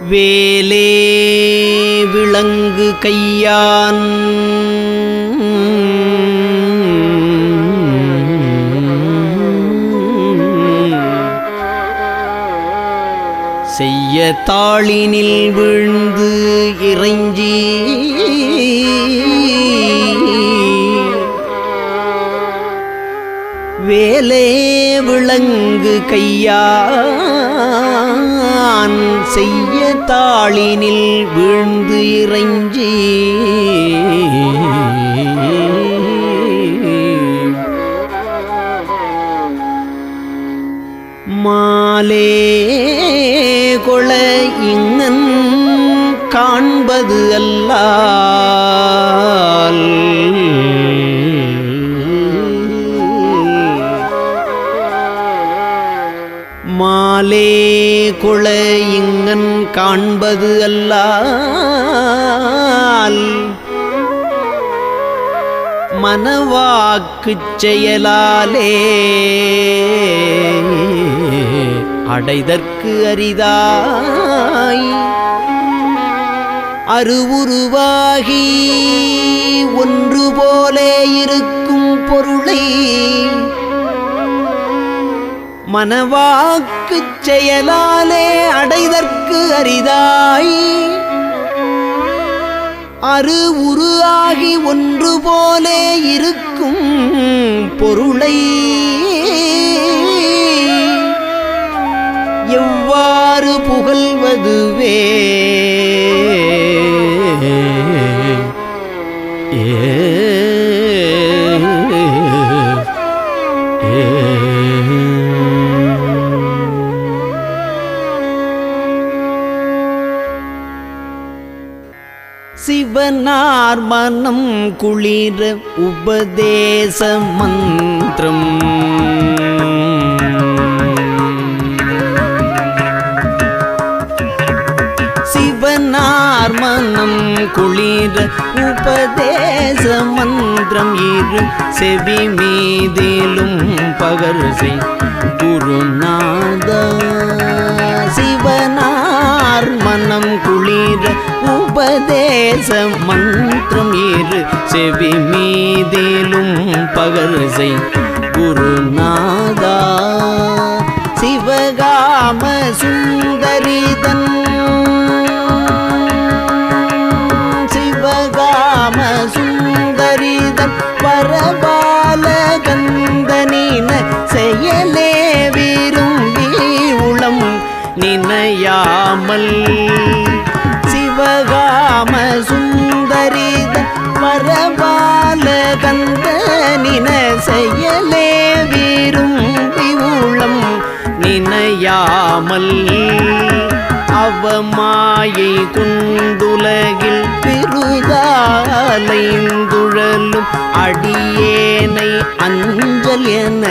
வேலே விளங்கு கையான் செய்ய தாளினில் விழுந்து இறைஞ்சி வேலே விளங்கு கையான் செய்ய தாளினில் விழுந்து இறைஞ்சி மாலே கொள இங்கன் காண்பது அல்லால் மாலே கொள இங்கன் காண்பது அல்லால் மனவாக்குச் செயலாலே அடைதற்கு அரிதாய் அருவுருவாகி ஒன்று போலே இருக்கும் பொருளை மனவாக்குச் செயலாலே அடைதற்கு அரிதாய் அரு உரு ஆகி ஒன்று போலே இருக்கும் பொருளை எவ்வாறு புகழ்வதுவே சிவனார் மனம் குளிர உபதேச மந்திரம் சிவனார் மனம் குளிர உபதேச மந்திரம் இரு செவி மீதிலும் பகர்சை குருநாதா சிவனார் மனம் குளிர உபதேச மந்திரம் இரு செவி மீதிலும் பகர்சை குருநாதா சிவகாம சுந்தரிதன் சிவகாம சுந்தரிதன் பரபால கந்தனின செயலே விரும்பி உளம் நினையாமல் சிவகாம சுந்தரித பரபால கந்தனின செயலே விரும்பி உளம் நினையாமல் அவமாயை குண்டுலகில் பெருதாலைந்துழலும் அடியேனை அஞ்சல் என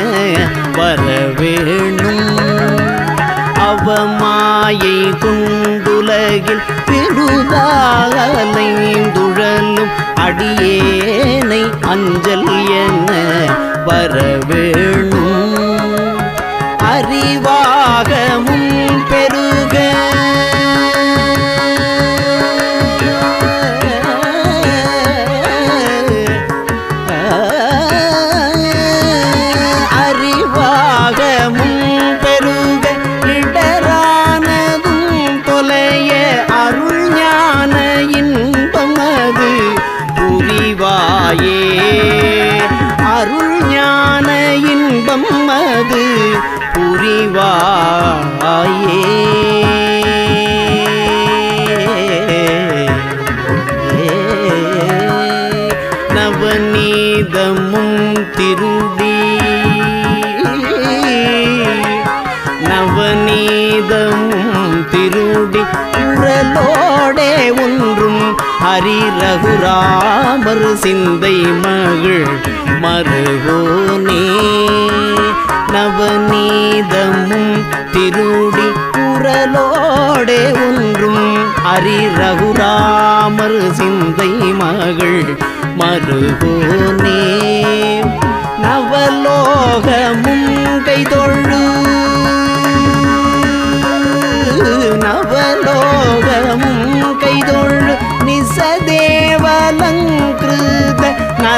வரவேணும் அவமாயை குண்டுலகில் பெருதாலைந்துழலும் அடியேனை அஞ்சல் என வரவேணும் அறிவாகமும் பெருக அறிவாகமும் பெருக இடரானதும் தொலைய அருள் ஞான இன்பமது புரிவாயே அருள் ஞான இன்பம் அது புரிவாயே நவநீதமும் திருடி நவநீதமும் திருடி குரலோடே ஒன்றும் ஹரி ரகுராமர் சிந்தை மகள் மருகோனே நவநீதமும் திருடி குரலோடே ஒன்றும் ஹரி ரகுராமர் சிந்தை மகள் மருகோனே நவலோகமும் கைதொழு நவலோக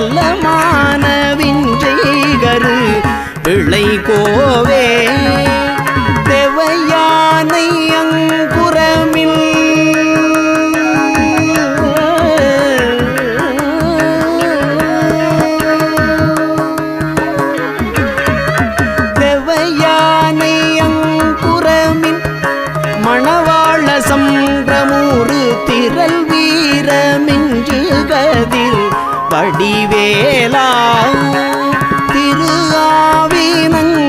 நலமான விஞ்சைகரு பிள்ளை கோவே தேவையானை அங்குரமில் தேவையானை அங்குரமின் மணவாள சம்பிரமூறு திரள் வீர மிஞ்சு கதிர் வடிவேலா திரு ஆவினங்குடியில்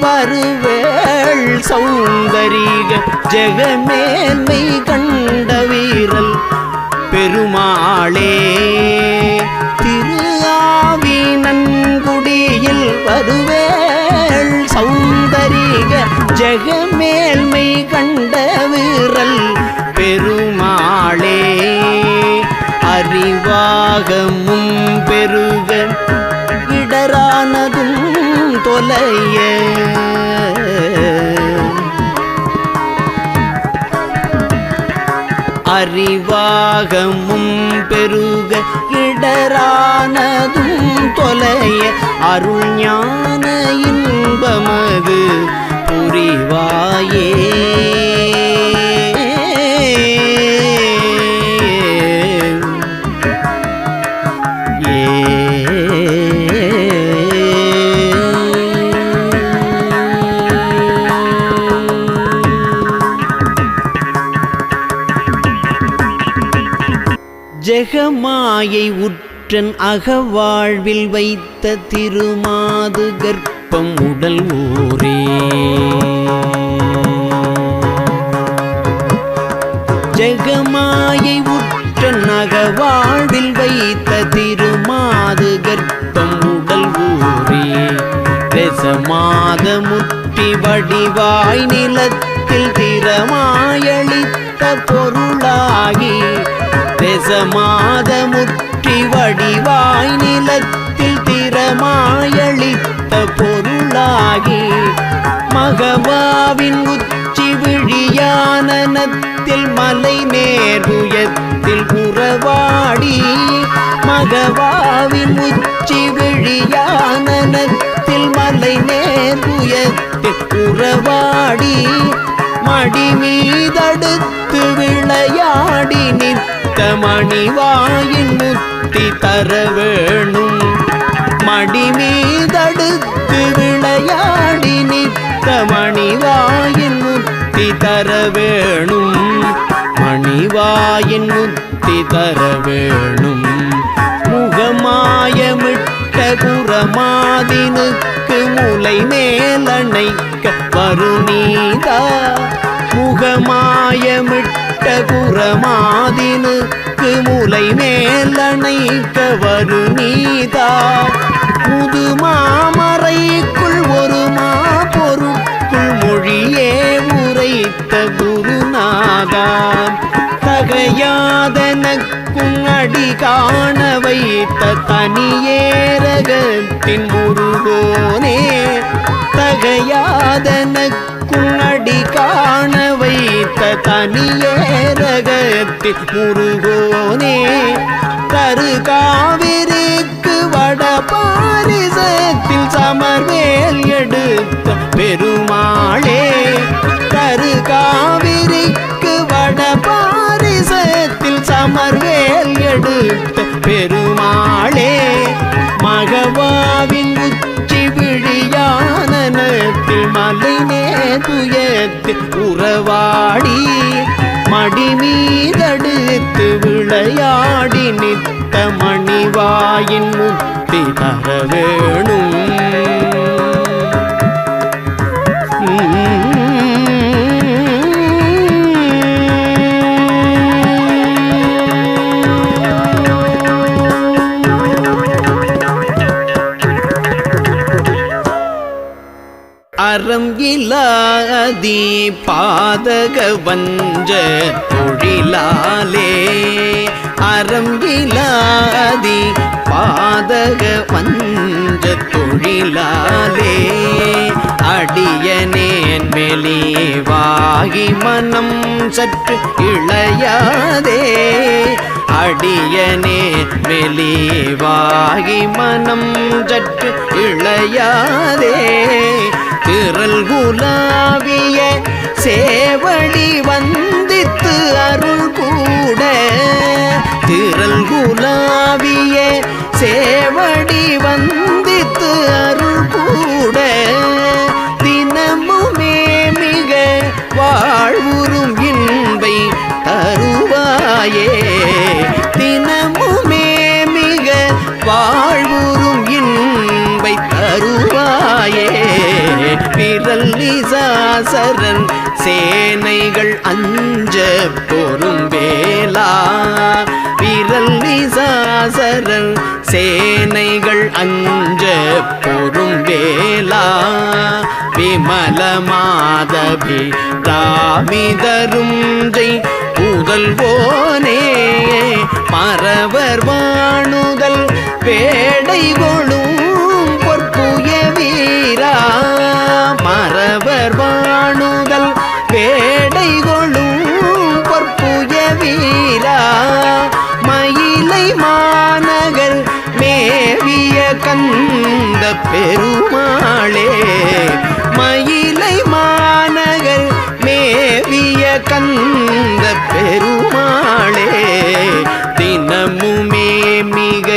வருவேள் சௌந்தரிக ஜெகமேன்மை கண்ட வீரல் பெருமாளே திரு ஆவினங்குடியில் வருவேள் சௌந்தரிக ஜெகமேல்மை கண்ட வீரல் பெருமாளே அறிவாகமும் பெருக இடரானதும் தொலைய அறிவாகமும் பெருக இடரானதும் தொலைய அருள் ஞான இன்பமது புரிவாயே ஜெகமாயை உற்றன் அகவாழ்வில் வைத்த திருமாது கர்ப்பம் உடல் ஊரே ஜெகமாயை உற்றன் அகவாழ்வில் வைத்த திருமாது கர்ப்பம் உடல் ஊரே ரசமாத முற்றி வடிவாய் நிலத்தில் திறமாயளித்த பொருளாகி தேசமாத முற்றி வடிவாய் நிலத்தில் திறமாயளித்த பொருளாகி மகவாவின் உச்சி விழியானனத்தில் மலை நேர்வுயத்தில் உறவாடி மகவாவின் உச்சி விழியானனத்தில் மலை நேர்வுயத்தில் உறவாடி மடி மீதடுத்து விளையாடி நித்த மணிவாயின் முத்தி தர வேணும் மடி மீதடுத்து விளையாடி நித்த மணிவாயின் முத்தி தர வேணும் மணிவாயின் முத்தி தர வேணும் முகமாயமிட்ட குரமாதினுக்கு முலை மேலணைக்க வருநீதா முகமாயமிட்ட குரமாதினுக்கு முலை மேலணைக்க வருநீதா முதுமாமறைக்குள் ஒரு பொருட்குள் மொழியே உரைத்த குருநாதா தகையாதனக்கும் அடி காண வைத்த தனியேரகத்தின் முருகோனே தகையாதனக்கும் அடி காண வைத்த தனியேரகத்தின் முருகோனே தரு காவிரிக்கு வட பாரிசத்தில் சமர்வேல் எடுத்த பெருமாளே தரு காவிரிக்கு வட பாரிசத்தில் சமர்வேல் எடுத்த பெருமாளே மகவாவின் உச்சி விழியானனத்தில் மலை நேதுயத்தில் உறவாடி மடி மீதடுத்து விளையாடி நித்த மணிவாயின் முத்தி தர வேணும் அறம் இலாதி பாதக வஞ்ச தொழிலாலே அறம் இலாதி பாதக வஞ்ச தொழிலாலே அடியனேன் மெலிவாகி மனம் சற்று இளையாதே அடியனே மெலிவாகி மனம் சற்று இளையாதே திரள் குலாவிய சேவடி வந்தித்து அருள் கூட திரள் குலாவிய சேவடி வந்தித்து அருள் கூட தினமுமே மிக வாழ்வுறும் இன்பை தருவாயே தினமுமே மிக வாழ்வுறும் இன்பை தருவாயே விரல் நிசாசரன் சேனைகள் அஞ்ச பொறும் வேலா விரல் நிசாசரன் சேனைகள் அஞ்ச பொறும் வேலா விமல மாதவி ராமிதரும் ஜெய் புதல்வோனே மறவர் வாணுதல் வேடை கொளும் பொற்புய வீரா மறவர் வாணுதல் வேடை கொளும் பொற்புய வீரா மயிலை மாநகர் மேவிய கந்த பெருமாளே மயிலை மாநகர் மேவிய கந்த பெருமாளே தினமுமே மிக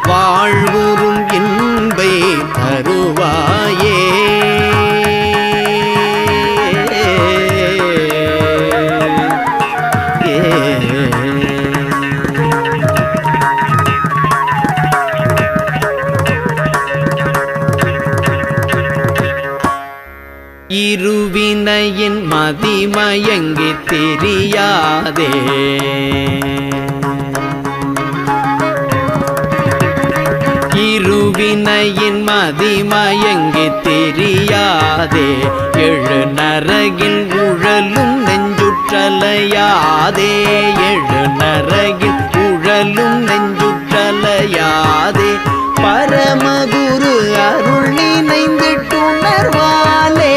வாழ்வுறும் இன்பை தருவாயே இருவினையின் மதிமயங்கி தெரியாதே இருவினையின் மதிமயங்கி தெரியாதே எழு நரகில் உழலும் நெஞ்சுற்றலையாதே எழு நரகில் உழலும் நெஞ்சுற்றலையாதே பரமகுரு அருள் நினைந்திட்டுணர்வாலே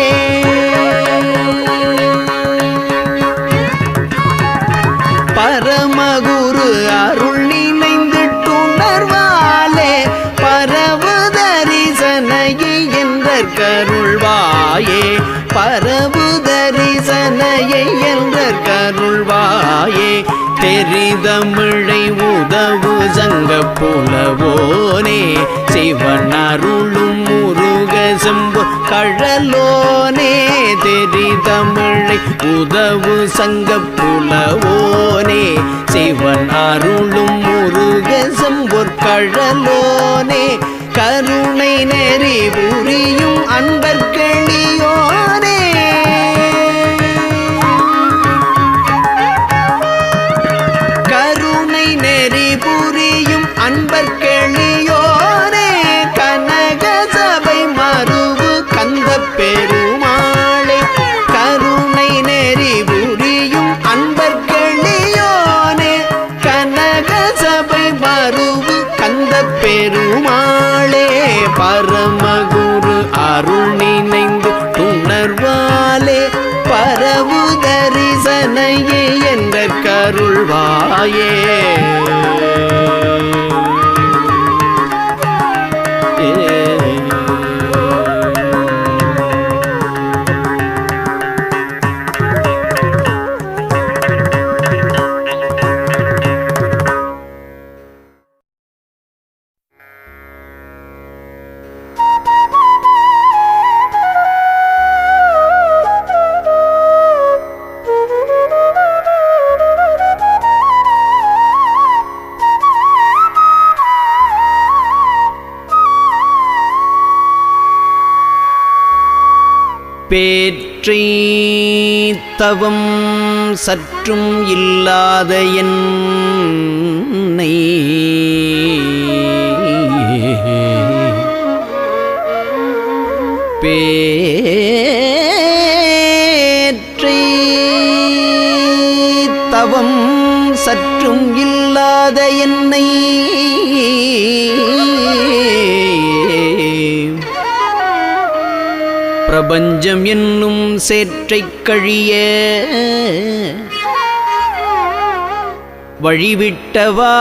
பரமகுரு அருள் நினைந்திட்டுணர்வாலே பரவு தரிசனையை என்ற கருள்வாயே பரவு தரிசனையை என்ற கருள்வாயே தெரிதமிழை உதவு சங்க புலவோனே சிவன் அருளும் முருக செம்பு கழலோனே தெரிதமிழை உதவு சங்க புலவோனே சிவன் அருளும் முருக செம்பு கழலோனே கருணை நெறி புரியும் அன்பர்களியோனே கருணை நெறி புரியும் அன்பர்களியோனே கனக சபை மருவு கந்த பெருமாளே கருணை நெறி புரியும் அன்பர்களியோனே கனக சபை மருவு கந்த பெருமாளே பரமகுரு அருள் நினைந்து துணர்வாலே பரவு தரிசனையே என்ற கருள்வாயே பேற்றை தவம் சற்றும் இல்லாத என்னை பேற்றை தவம் சற்றும் இல்லாத என்னை பிரபஞ்சம் என்னும் சேற்றைக் கழிய வழிவிட்டவா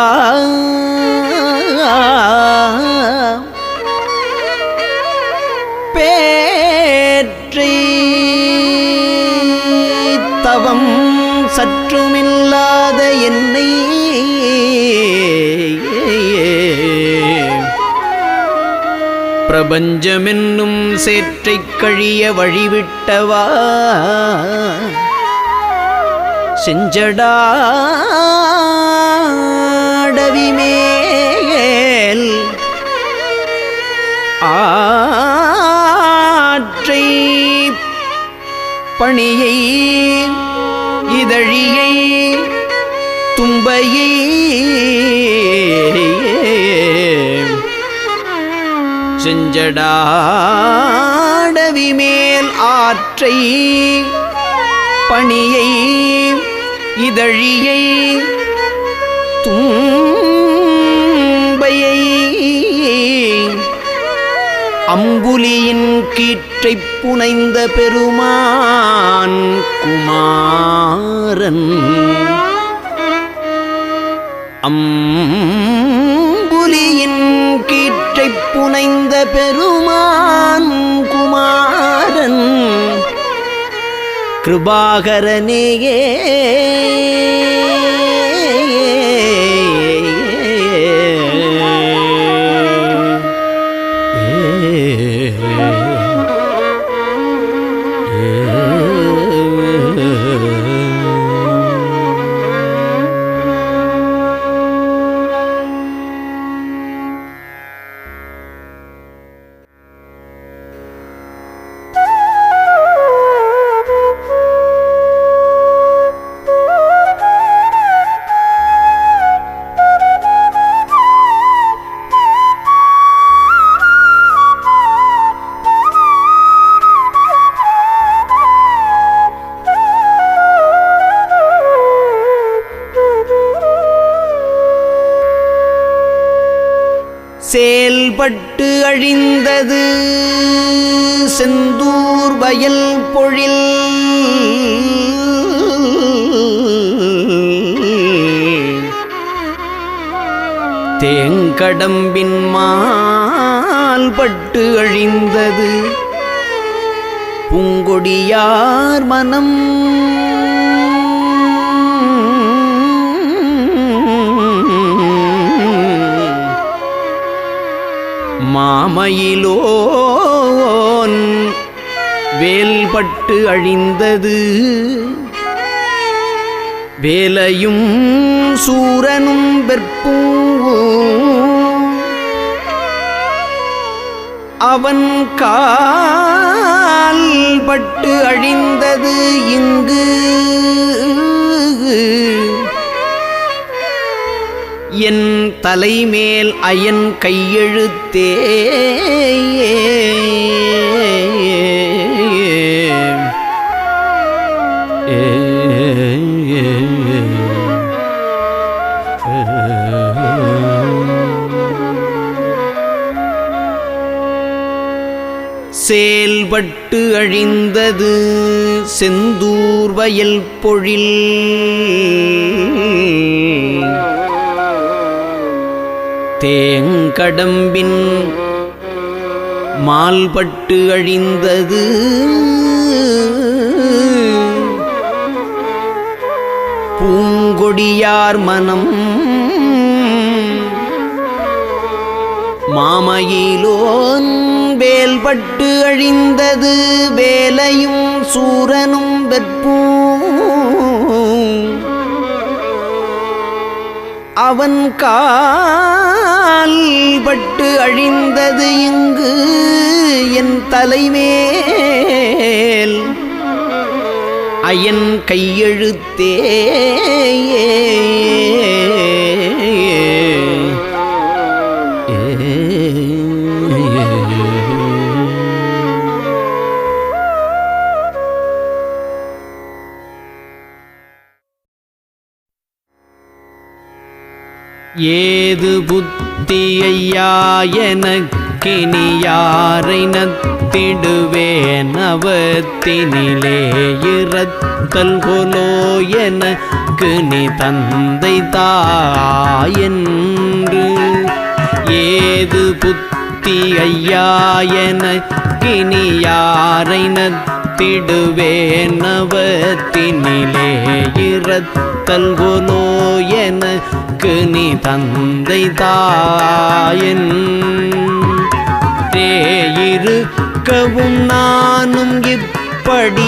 பேற்றை தவம் சற்றுமில்லாத என்னை பிரபஞ்சமென்னும் சேற்றைக் கழிய வழிவிட்டவா செஞ்சடாடவிமேல் ஆற்றை பணியை இதழியை தும்பையை செஞ்சடாடவிமேல் ஆற்றை பணியை இதழியை தும்பையை அம்புலியின் கீற்றைப் புனைந்த பெருமான் குமாரன் அம்புலியின் கீற்றைப் புனைந்த பெருமான் குமாரன் கிருபாகரனேயே செயல்பட்டு அழிந்தது செந்தூர் வயல் பொழில் தேங்கடம்பின் மால்பட்டு அழிந்தது பூங்கொடியார் மனம் மாமயிலோன் வேல்பட்டு அழிந்தது வேலையும் சூரனும் வெற்பூவும் அவன் கால் பட்டு அழிந்தது இங்கு என் தலைமேல் அயன் கையெழுத்தே செயல்பட்டு அழிந்தது செந்தூர் வயல் பொழில் தேங்கடம்பின் மால்பட்டு அழிந்தது பூங்கொடியார் மனம் மாமயிலோன் வேல்பட்டு அழிந்தது வேலையும் சூரனும் வெற்பூவும் அவன் கால் பட்டு அழிந்தது இங்கு என் தலைமேல் அயன் கையெழுத்தே ஏது புத்தியையா எனக்கு கினியாரை நத்திடுவேன் அவத்தினிலே இரத்தல் கொலோ எனக்கு நீ தந்தை தாயென்று ஏது புத்தி ஐயா என கினியாரை நத்திடுவேன் அவத்தினிலே இரத்தல் கொலோ எனக்கு நீ தந்தை தாயென்றே இருக்கவும் நானும் இப்படி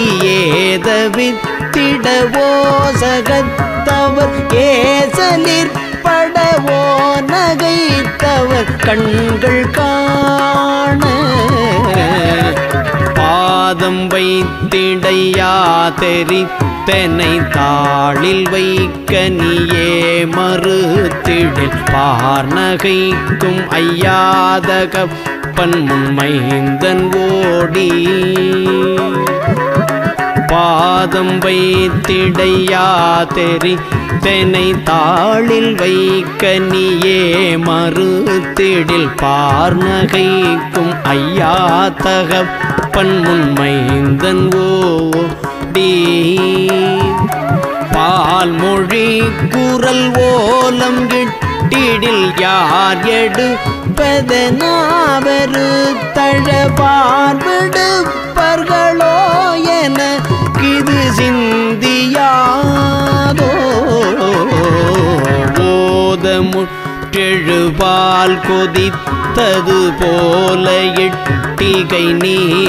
ஏதவித்திடவோ சகத்தவர் ஏசலிற்படவோ நகைத்தவர் கண்கள் காண பாதம் வைத்திடையா தெரித்தனை தாளில் வைக்க நீயே மறுத்திடில் பார்நகைக்கும் ஐயாதக பன்மைந்தன் ஓடி பாதம் வைத்திடையா தெரித்தனை தாளில் வைக்க நீயே மறுத்திடில் பார்நகைக்கும் ஐயாதக பன்மைந்தன் ஓடி பால்மொழி குரல் ஓலம் கிட்டிடில் யார் எடுப்பதனாவரு தழபார்விடுப்பர்களோ என இது சிந்தியாதோ ஓதமுற்றெழுபால் கொதித்தது போல எட்டிகை நீசமுட்டரை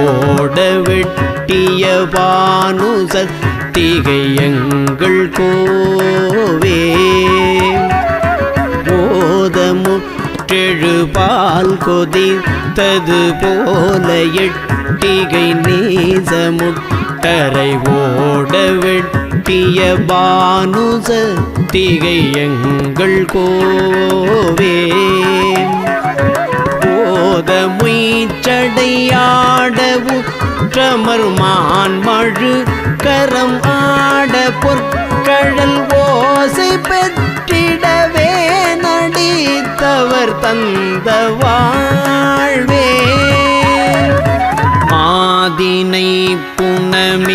ஓட வெட்டிய பானுசத்திகை எங்கள் கோவே ஓதமுற்றெழுபால் கொதித்தது போல எட்டிகை நீசமுட்டரை ஓட வெட்டிய பானுசத்திகை எங்கள் கோவே ஓதமுய்ச்சடையாடவுற்றமர்மான் மழு கரம் ஆட பொற்கழல் ஓசை பெற்றிடவே நடித்தவர் தந்த வாழ்வே மாதினை புனமீதிருக்குமை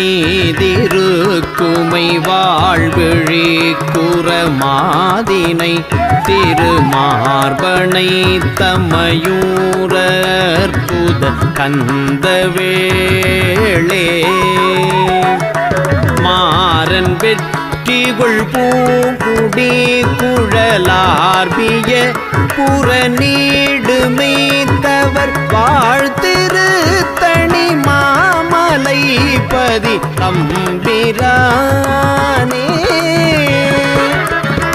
வாழ்விழி குற மாதினை திருமார்பனை தமயூரற்புத கந்தவேளே மாறன் வெற்றிகுள் பூங்குடி குழலார்பிய புறநீடுமைத்தவர் வாழ்த்திருத்தணி மாமலை பதி தம்பிரானே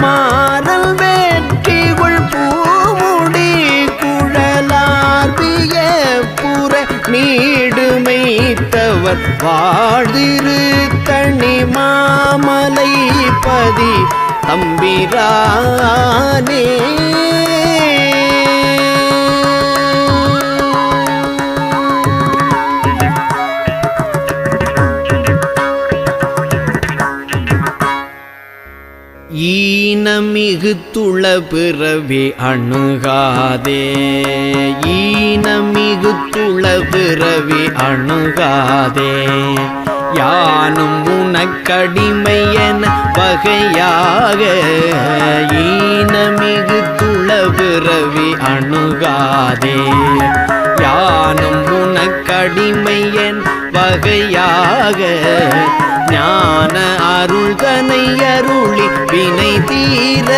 மாறல் வெற்றிகுள் பூமுடி குழலார்பிய புற நீடுமைத்தவர் வாழ்திருத்தணி மாமலை பதி தம்பிரானே ஈனமிகு துள பிறவி அணுகாதே ஈனமிகு துள பிறவி அணுகாதே யானும் உனக்கடிமை என வகையாக ஈனமிகு துள பிறவி அணுகாதே யானும் உனக்கடிமை என் வகையாக ஞான அருள்தனை அருளி வினை தீர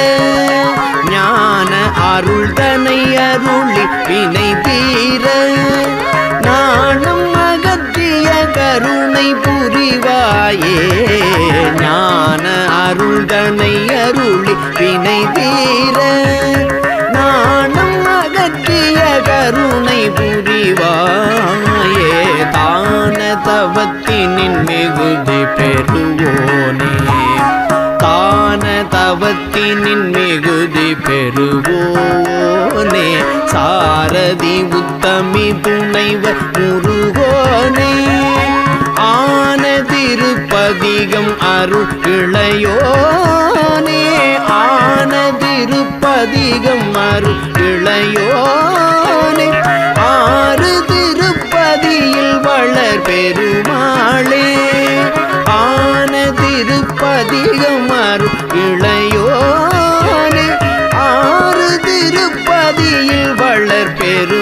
ஞான அருள்தனை அருளி வினை தீர நானும் அகற்றிய கருணை புரிவாயே ஞான அருள்தனை அருளி வினை தீர நானும் அகற்றிய கருணை புரிவாயே தான தவத்தினின் மிகுதி பெறுவோனே தான தவத்தினின் மிகுதி பெறுவோனே சாரதி உத்தமி துணைவர் முருகோனே ஆன திருப்பதிகம் அருள் இளையோனே ஆன திருப்பதிகம் அருள் இளையோனே ஆறு திருப்பதியில் வளர் பெருமாளே ஆன திருப்பதிகம் அருள் இளையோனே ஆறு திருப்பதியில் வளர் பெரு